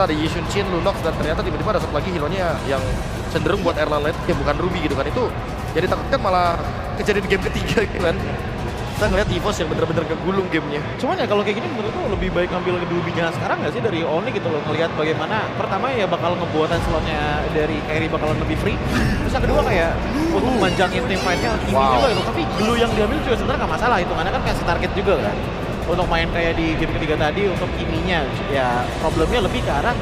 Ada Yishun Chin, Lunox, dan ternyata tiba-tiba ada satu lagi hero-nya yang cenderung buat Erlan Light, ya bukan Ruby gitu kan. Itu jadi takutkan malah kejadian di game ketiga gitu kan. Kita ngeliat EVOS yang bener-bener kegulung gamenya. Cuman ya kalau kayak gini menurutku lebih baik ngambil Ruby-nya sekarang nggak sih dari Onyx gitu loh. Ngelihat bagaimana pertama ya bakal ngebuatan slotnya dari Kairi bakalan lebih free. Terus yang kedua kayak untuk manjangin tim fight-nya tinggi juga gitu. Tapi glue yang diambil juga sebenarnya nggak masalah, hitungannya kan kasih target juga kan. Untuk main kayak di game ketiga tadi untuk Kiminya ya problemnya lebih ke arah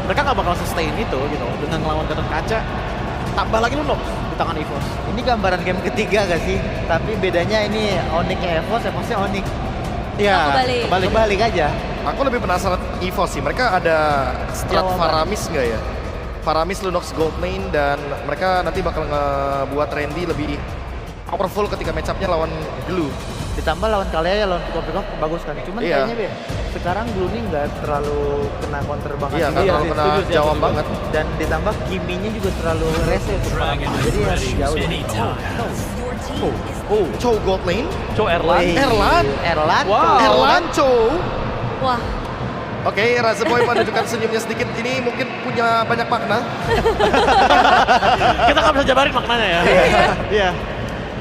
mereka nggak bakal sustain itu gitu dengan ngelawan Gatot Kaca, tambah lagi lu di tangan EVOS. Ini gambaran game ketiga gak sih? Tapi bedanya ini Onyx EVOS, EVOSnya Onyx. Iya, Kebalik aja. Aku lebih penasaran EVOS sih, mereka ada strat Jawaban. Faramis nggak ya? Faramis, Lunox, Gold Lane, dan mereka nanti bakal ngebuat Randy lebih powerful ketika match-up-nya lawan Glue. Ditambah lawan kalian ya lawan pick-up bagus kan. Cuman Iya. kayaknya sekarang Glue nih nggak terlalu kena counter banget. Iya, nggak terlalu kena jawab banget. Dan ditambah Kiminya juga terlalu rese untuk jadi ya jauh. Chow Gold Lane, Chow Erlan. Erlan. Wow. Erlan Chow. Wah, Oke, Raza Boy menunjukkan senyumnya sedikit. Ini mungkin punya banyak makna. Kita nggak bisa jabarin maknanya ya. Iya.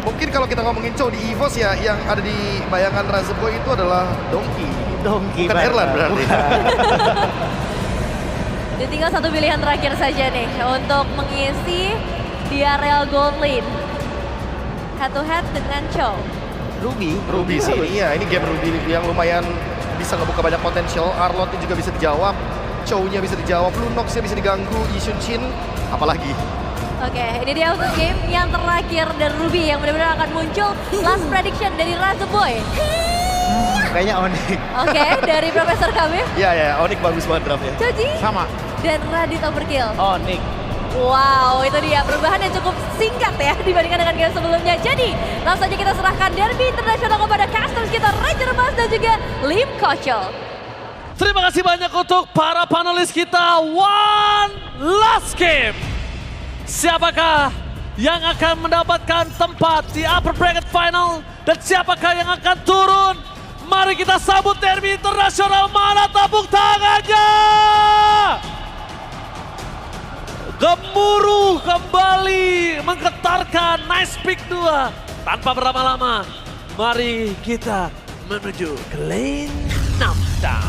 Mungkin kalau kita ngomongin Chow di EVOS ya, yang ada di bayangan Raza Boy itu adalah Donkey. Bukan Erlan berarti. tinggal satu pilihan terakhir saja nih untuk mengisi di areal gold lane. Head to head dengan Chow. Ruby sih ini ya, ini game Ruby yang lumayan bisa ngebuka banyak potensial. Arlotnya juga bisa dijawab, Chow-nya bisa dijawab, Lunox-nya bisa diganggu, Yishun Chin, apalagi. Oke, ini dia untuk game yang terakhir dan Ruby yang benar-benar akan muncul. Last prediction dari Raza Boy. Kayaknya Onyx. Oke, dari Profesor Kamil, Ya, Onyx bagus banget draftnya. Joji, Sama. dan Radit Overkill. Onyx. Wow, itu dia perubahan yang cukup singkat ya dibandingkan dengan game sebelumnya. Jadi, langsung saja kita serahkan derby internasional kepada casters kita Ranger Mas dan juga Lim Kochel. Terima kasih banyak untuk para panelis kita. One last game. Siapakah yang akan mendapatkan tempat di upper bracket final dan siapakah yang akan turun? Mari kita sambut derby internasional. Mana tepuk tangannya? Gemuruh kembali menggetarkan Nice Pick 2. Tanpa berlama-lama, mari kita menuju ke lane knockdown.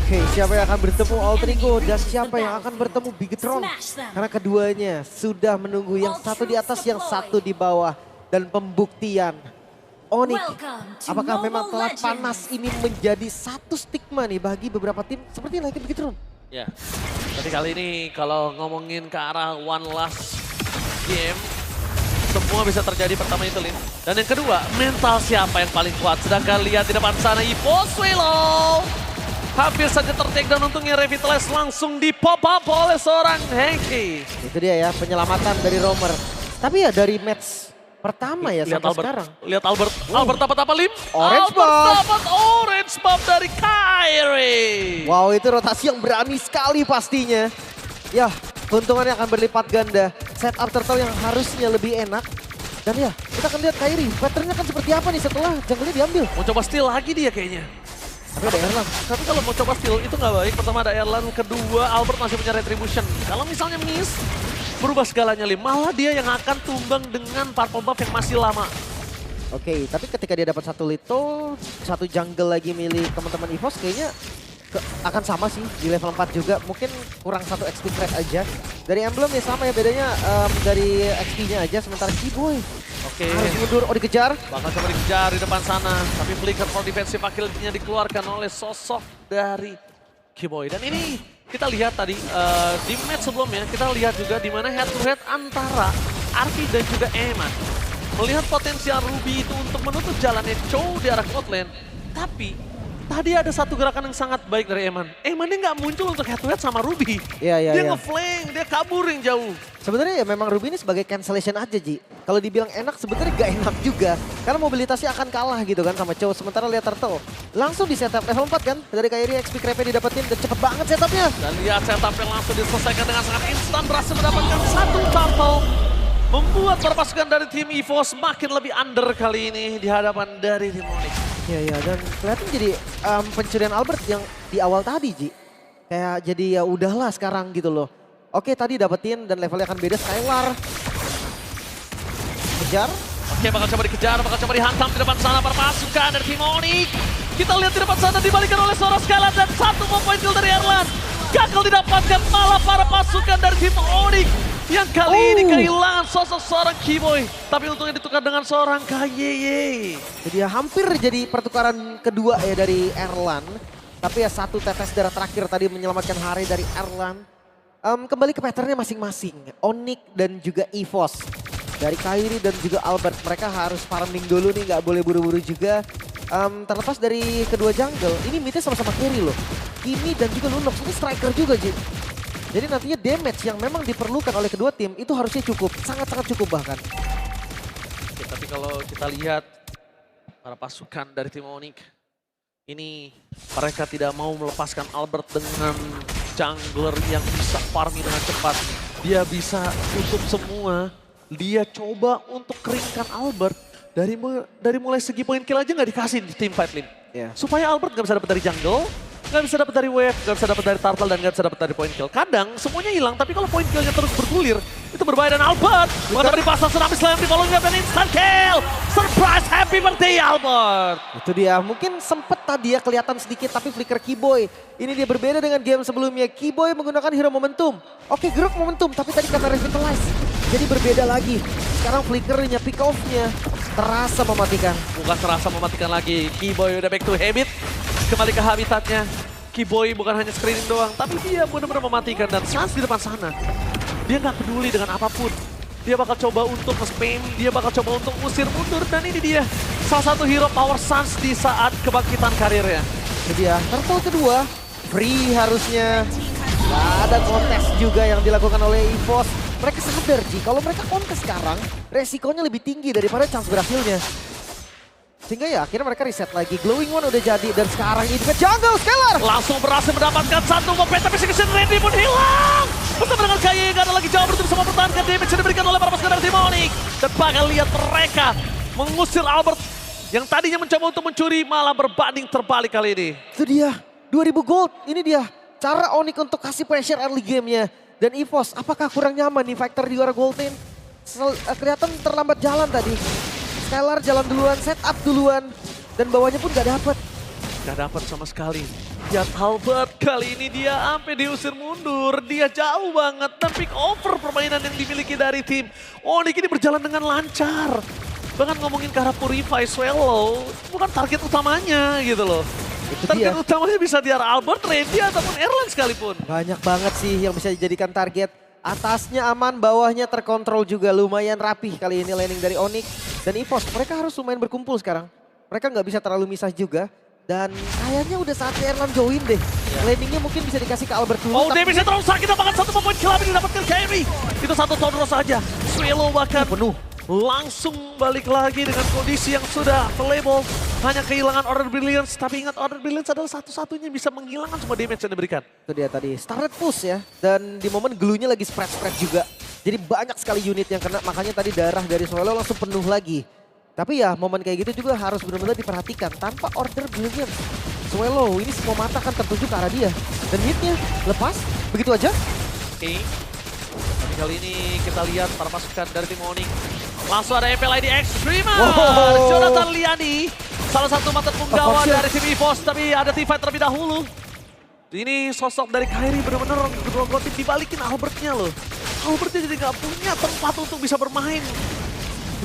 Oke, siapa yang akan bertemu Altrigo dan siapa yang akan bertemu Bigetron? Karena keduanya sudah menunggu, yang satu di atas, yang satu di bawah. Dan pembuktian, Onyx, apakah memang telah panas ini menjadi satu stigma nih bagi beberapa tim seperti lagi Bigetron? Ya, tapi kali ini kalau ngomongin ke arah one last game, semua bisa terjadi. Pertama itu Lin. Dan yang kedua, mental siapa yang paling kuat. Sedangkan lihat di depan sana, EVOS Willow. Hampir saja ter-take down, untungnya Revitalize langsung di pop up oleh seorang Henki. Itu dia ya, penyelamatan dari Romer. Tapi ya dari match pertama ya Lihat sampai Albert, sekarang. lihat Albert. Albert dapat apa Lim? Orange Albert buff. dapat orange buff dari Kairi. Wow, itu rotasi yang berani sekali pastinya. Ya, keuntungannya akan berlipat ganda. Setup turtle yang harusnya lebih enak. Dan ya, kita akan lihat Kairi, patternnya kan seperti apa nih setelah jungle-nya diambil. Mau coba steal lagi dia kayaknya. Tapi ada Erlang. Tapi kalau mau coba steal itu nggak baik. Pertama ada Erlan, kedua Albert masih punya retribution. Kalau misalnya miss, berubah segalanya Lim. Malah dia yang akan tumbang dengan purple buff yang masih lama. Oke, tapi ketika dia dapat satu Lito, satu jungle lagi milik teman-teman EVOS kayaknya akan sama sih di level 4 juga. Mungkin kurang satu XP crate aja. Dari emblem ya sama ya, bedanya dari XP-nya aja. Sementara Keyboy Oke, harus mundur, dikejar. bakal coba dikejar di depan sana. Tapi flicker for defensive akhirnya dikeluarkan oleh sosok dari Keyboy. Dan ini kita lihat tadi di match sebelumnya, kita lihat juga di mana head to head antara Arki dan juga Eman. Melihat potensial Ruby itu untuk menutup jalannya Chow di arah bot lane. Tapi tadi ada satu gerakan yang sangat baik dari Eman. Eman dia nggak muncul untuk head to head sama Ruby. Iya. Dia nge-flank, dia kabur yang jauh. Sebenarnya ya memang Ruby ini sebagai cancellation aja, Ji. Kalau dibilang enak, sebenarnya gak enak juga. Karena mobilitasnya akan kalah gitu kan sama Chow. Sementara lihat Turtle, langsung di setup level 4 kan. Dari Kairi XP Crepe didapetin dan cepet banget setupnya. Dan lihat setup yang langsung diselesaikan dengan sangat instan. Berhasil mendapatkan satu turtle. Membuat para pasukan dari tim EVOS makin lebih under kali ini di hadapan dari tim Onyx. Iya, dan kelihatan jadi pencurian Albert yang di awal tadi, Ji. kayak jadi ya udahlah sekarang gitu loh. Oke tadi dapetin dan levelnya akan beda. Skylar kejar. Oke, bakal coba dikejar, bakal coba dihantam di depan sana para pasukan dari tim Onyx. Kita lihat di depan sana dibalikan oleh seorang Skylar dan satu point kill dari Erlan. Gagal didapatkan malah para pasukan dari tim Onyx yang kali ini kehilangan sosok seorang Keyboy. Tapi untungnya ditukar dengan seorang KYY. Jadi ya hampir jadi pertukaran kedua ya dari Erlan. Tapi ya satu tetes darah terakhir tadi menyelamatkan hari dari Erlan. Kembali ke patternnya masing-masing. Onyx dan juga EVOS. Dari Kairi dan juga Albert, mereka harus farming dulu nih, nggak boleh buru-buru juga. Terlepas dari kedua jungle, ini midnya sama-sama carry loh. Kimi dan juga Lunox, ini striker juga Ji. Jadi nantinya damage yang memang diperlukan oleh kedua tim itu harusnya cukup, sangat-sangat cukup bahkan. Oke, tapi kalau kita lihat para pasukan dari tim Onyx, ini mereka tidak mau melepaskan Albert dengan jungler yang bisa farming dengan cepat. Dia bisa tutup semua. Dia coba untuk keringkan Albert dari mulai segi point kill aja nggak dikasih di tim fight lane. Yeah. Supaya Albert nggak bisa dapat dari jungle, nggak bisa dapat dari wave, nggak bisa dapat dari turtle, dan nggak bisa dapat dari point kill. Kadang semuanya hilang, tapi kalau point killnya terus bergulir, itu berbahaya. Dan Albert mencoba dipasang tsunami slam di following up dan instant kill. Surprise, happy birthday Albert. Itu dia, mungkin sempet tadi ya kelihatan sedikit tapi flicker Keyboy. Ini dia berbeda dengan game sebelumnya. Keyboy menggunakan hero momentum. Oke, Geruk momentum, tapi tadi karena revitalize. Jadi berbeda lagi. Sekarang flickernya, pick off-nya terasa mematikan. Bukan terasa mematikan lagi. Keyboy udah back to habit. Kembali ke habitatnya. Keyboy bukan hanya screening doang, tapi dia benar-benar mematikan. Dan Sans di depan sana, dia nggak peduli dengan apapun. Dia bakal coba untuk nge-spam, dia bakal coba untuk usir mundur. Dan ini dia, salah satu hero power Sans di saat kebangkitan karirnya. Itu dia, turtle kedua, free harusnya. Gak ada kontes juga yang dilakukan oleh EVOS. Mereka sadar Ji, kalau mereka kontes sekarang, resikonya lebih tinggi daripada chance berhasilnya. Sehingga ya akhirnya mereka reset lagi. Glowing One udah jadi dan sekarang ini ke jungle Skylar. Langsung berhasil mendapatkan satu moment, tapi Execution Ready pun hilang. Bersama dengan KY, gak ada lagi jawab berarti bisa mempertahankan damage yang diberikan oleh para pasukan dari tim Onyx. Dan bakal lihat mereka mengusir Albert yang tadinya mencoba untuk mencuri, malah berbanding terbalik kali ini. Itu dia, 2000 gold. Ini dia cara Onyx untuk kasih pressure early gamenya. Dan EVOS, apakah kurang nyaman nih Factor di luar gold lane? Kelihatan terlambat jalan tadi. Skylar jalan duluan, setup duluan. Dan bawahnya pun gak dapet. Gak dapat sama sekali. Lihat Albert kali ini dia sampai diusir mundur. Dia jauh banget dan pick over permainan yang dimiliki dari tim Onyx ini berjalan dengan lancar. Bahkan ngomongin ke arah Purify, Swallow bukan target utamanya gitu loh. Itu Target dia. utamanya bisa di arah Albert, Randy ataupun Erlan sekalipun. Banyak banget sih yang bisa dijadikan target. Atasnya aman, bawahnya terkontrol juga. Lumayan rapih kali ini laning dari Onyx. Dan EVOS, mereka harus lumayan berkumpul sekarang. Mereka nggak bisa terlalu misah juga. Dan kayaknya udah saatnya Erlan join deh. Landingnya mungkin bisa dikasih ke Albert dulu. Oh, damage-nya terlalu sakit, bahkan satu poin kill habis didapatkan Kyrie. Itu satu Tondro saja. Swallow bahkan penuh. langsung balik lagi dengan kondisi yang sudah terlabel. Hanya kehilangan Order Brilliance, tapi ingat Order Brilliance adalah satu-satunya yang bisa menghilangkan semua damage yang diberikan. Itu dia tadi, started push ya. Dan di momen glue-nya lagi spread-spread juga. Jadi banyak sekali unit yang kena, makanya tadi darah dari Swallow langsung penuh lagi. Tapi ya momen kayak gitu juga harus benar-benar diperhatikan. Tanpa Order Brilliance, Swallow ini semua mata kan tertuju ke arah dia. Dan hitnya lepas, begitu aja. Oke. Tapi kali ini kita lihat para pasukan dari tim Onyx. Langsung ada MPLID Extrema. Wow. Jonathan Liani, salah satu mantan punggawa Foxer. dari tim EVOS, tapi ada team fight terlebih dahulu. Ini sosok dari Kyrie benar-benar grogotin dibalikin Albertnya loh. Albertnya jadi gak punya tempat untuk bisa bermain.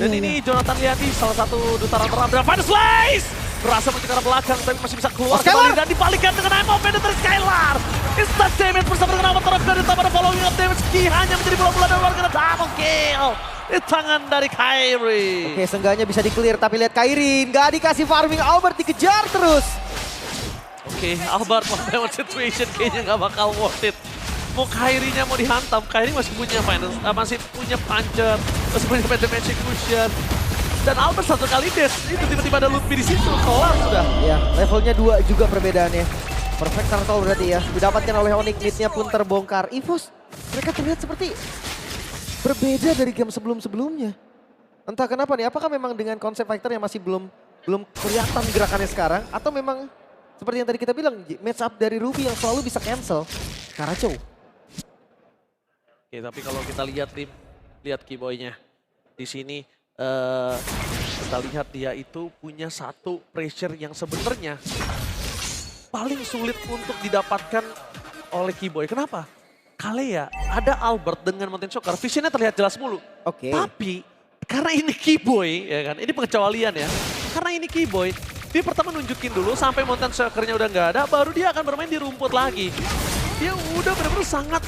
Dan ini Jonathan Liani, salah satu duta runner-up dan Final Slice. Berasa menuju ke arah belakang, tapi masih bisa keluar kembali dan dibalikan dengan MO dari Skylar. Instant damage bersama dengan Amat Terap dan ditambah following up damage. Ki hanya menjadi bola-bola dan warga double kill. Di tangan dari Kyrie. Oke, seenggaknya bisa di-clear, tapi lihat Kyrie nggak dikasih farming, Albert dikejar terus. Oke, Albert one situation kayaknya nggak bakal worth it. Mau Kyrie-nya mau dihantam, Kyrie masih punya finance, masih punya puncher, masih punya damage cushion. Dan Albert satu kali dash, itu tiba-tiba ada Ludwig di situ, kelar sudah. Ya, levelnya 2 juga perbedaannya. Perfect turtle berarti ya, didapatkan oleh Onyx, mid-nya pun terbongkar. EVOS, mereka terlihat seperti berbeda dari game sebelum-sebelumnya. Entah kenapa nih, apakah memang dengan konsep fighter yang masih belum kelihatan gerakannya sekarang, atau memang seperti yang tadi kita bilang, match up dari Ruby yang selalu bisa cancel. Karacho. Oke, tapi kalau kita lihat tim, lihat Keyboy-nya. Di sini kita lihat dia itu punya satu pressure yang sebenarnya paling sulit untuk didapatkan oleh Keyboy. Kenapa? Kalea, ada Albert dengan Mountain Shocker, visionnya terlihat jelas mulu. Oke. Tapi karena ini Keyboy, ya kan, ini pengecualian ya. Karena ini Keyboy, dia pertama nunjukin dulu sampai Mountain Shocker-nya udah nggak ada, baru dia akan bermain di rumput lagi. Dia udah benar-benar sangat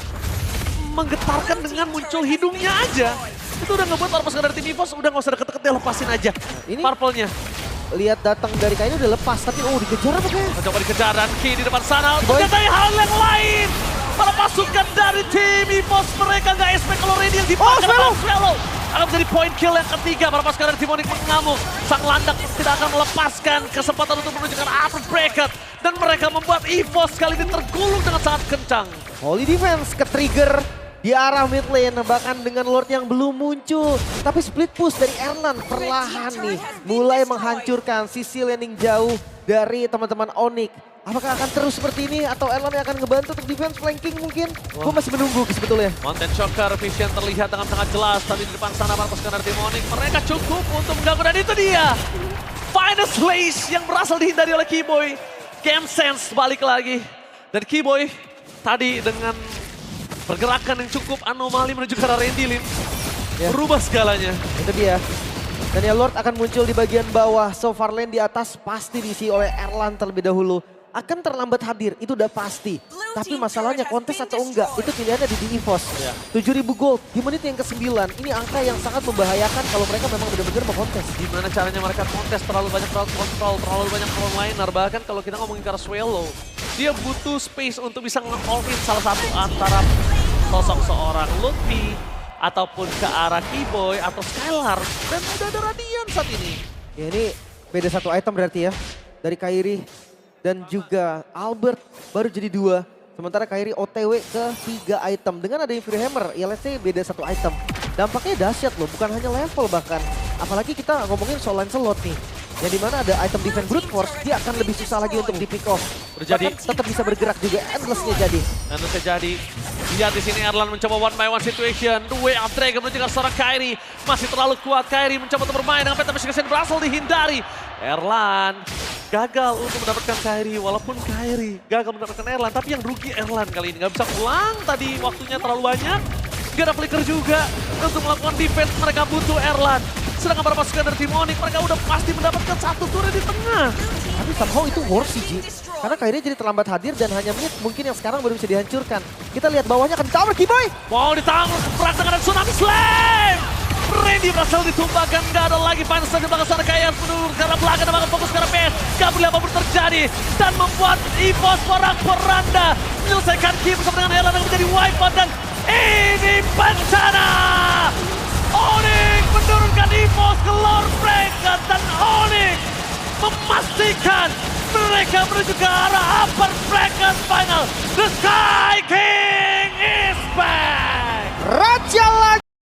menggetarkan dengan muncul hidungnya aja. Itu udah ngebuat para pasukan dari tim EVOS udah nggak usah deket-deket, dia lepasin aja. Ini Purple-nya. lihat datang dari kainnya udah lepas, tapi dikejar apa kayak? Coba dikejar dan Ki di depan sana. Ternyata hal yang lain. Para pasukan dari tim EVOS mereka nggak expect kalau Randy yang dipakai oleh Swallow. Akan menjadi point kill yang ketiga. Para pasukan dari tim Onyx mengamuk. Sang landak tidak akan melepaskan kesempatan untuk menunjukkan upper bracket. Dan mereka membuat EVOS kali ini tergulung dengan sangat kencang. Holy Defense ke-trigger di arah mid lane, bahkan dengan Lord yang belum muncul. Tapi split push dari Erlan perlahan nih mulai menghancurkan sisi landing jauh dari teman-teman Onyx. Apakah akan terus seperti ini atau Erlan yang akan ngebantu untuk defense flanking mungkin? Gue masih menunggu sebetulnya. Mountain Shocker vision terlihat dengan sangat jelas. Tapi di depan sana para pasukan dari tim Onyx mereka cukup untuk mengganggu. Dan itu dia Final Slash yang berhasil dihindari oleh Keyboy. Game Sense balik lagi. Dan Keyboy tadi dengan pergerakan yang cukup anomali menuju ke arah Randy Lim. Ya. Berubah segalanya. Itu dia. Dan ya Lord akan muncul di bagian bawah. So far lane di atas pasti diisi oleh Erlan terlebih dahulu. Akan terlambat hadir, itu udah pasti. Tapi masalahnya kontes atau enggak, itu pilihannya di EVOS. 7.000 gold di menit yang ke-9. Ini angka yang sangat membahayakan kalau mereka memang benar-benar mau kontes. Gimana caranya mereka kontes, terlalu banyak crowd control, terlalu banyak frontliner. Bahkan kalau kita ngomongin ke arah Swallow, dia butuh space untuk bisa nge-all in salah satu antara sosok seorang Lutfi ataupun ke arah Keyboy atau Skylar. Dan udah ada Radiant saat ini. Ya ini beda satu item berarti ya. Dari Kairi dan juga Albert baru jadi 2. Sementara Kairi OTW ke 3 item. Dengan ada Fury Hammer, ya let's say beda satu item. Dampaknya dahsyat loh, bukan hanya level bahkan. Apalagi kita ngomongin soal Lancelot nih. Yang dimana ada item defense brute force, dia akan lebih susah lagi untuk di pick off. Terjadi. Bahkan tetap bisa bergerak juga, endlessnya jadi. Dan bisa jadi. Lihat di sini Erlan mencoba one by one situation. The way up Dragon menuju ke seorang Kairi. Masih terlalu kuat Kairi mencoba untuk bermain dengan Phantom Execution berhasil dihindari. Erlan gagal untuk mendapatkan Kairi. Walaupun Kairi gagal mendapatkan Erlan. Tapi yang rugi Erlan kali ini. Gak bisa pulang tadi waktunya terlalu banyak. Gak ada flicker juga untuk melakukan defense. Mereka butuh Erlan. Sedangkan para pasukan dari tim Onyx mereka udah pasti mendapatkan satu turret di tengah. Tapi somehow itu worth sih Ji. Karena Kairi jadi terlambat hadir dan hanya mid mungkin yang sekarang baru bisa dihancurkan. Kita lihat bawahnya akan tower Keyboy. Mau ditanggung perang dengan Tsunami Slam. Randy berhasil ditumbangkan, gak ada lagi Final Slam di belakang sana kayak menurut karena belakang dan makan fokus ke arah PS. Gak boleh apapun terjadi dan membuat EVOS porak-poranda menyelesaikan game bersama dengan Erlan yang menjadi wipeout dan ini bencana. Onyx menurunkan EVOS ke lower bracket dan Onyx memastikan mereka menuju ke arah upper bracket final. The Sky King is back. Raja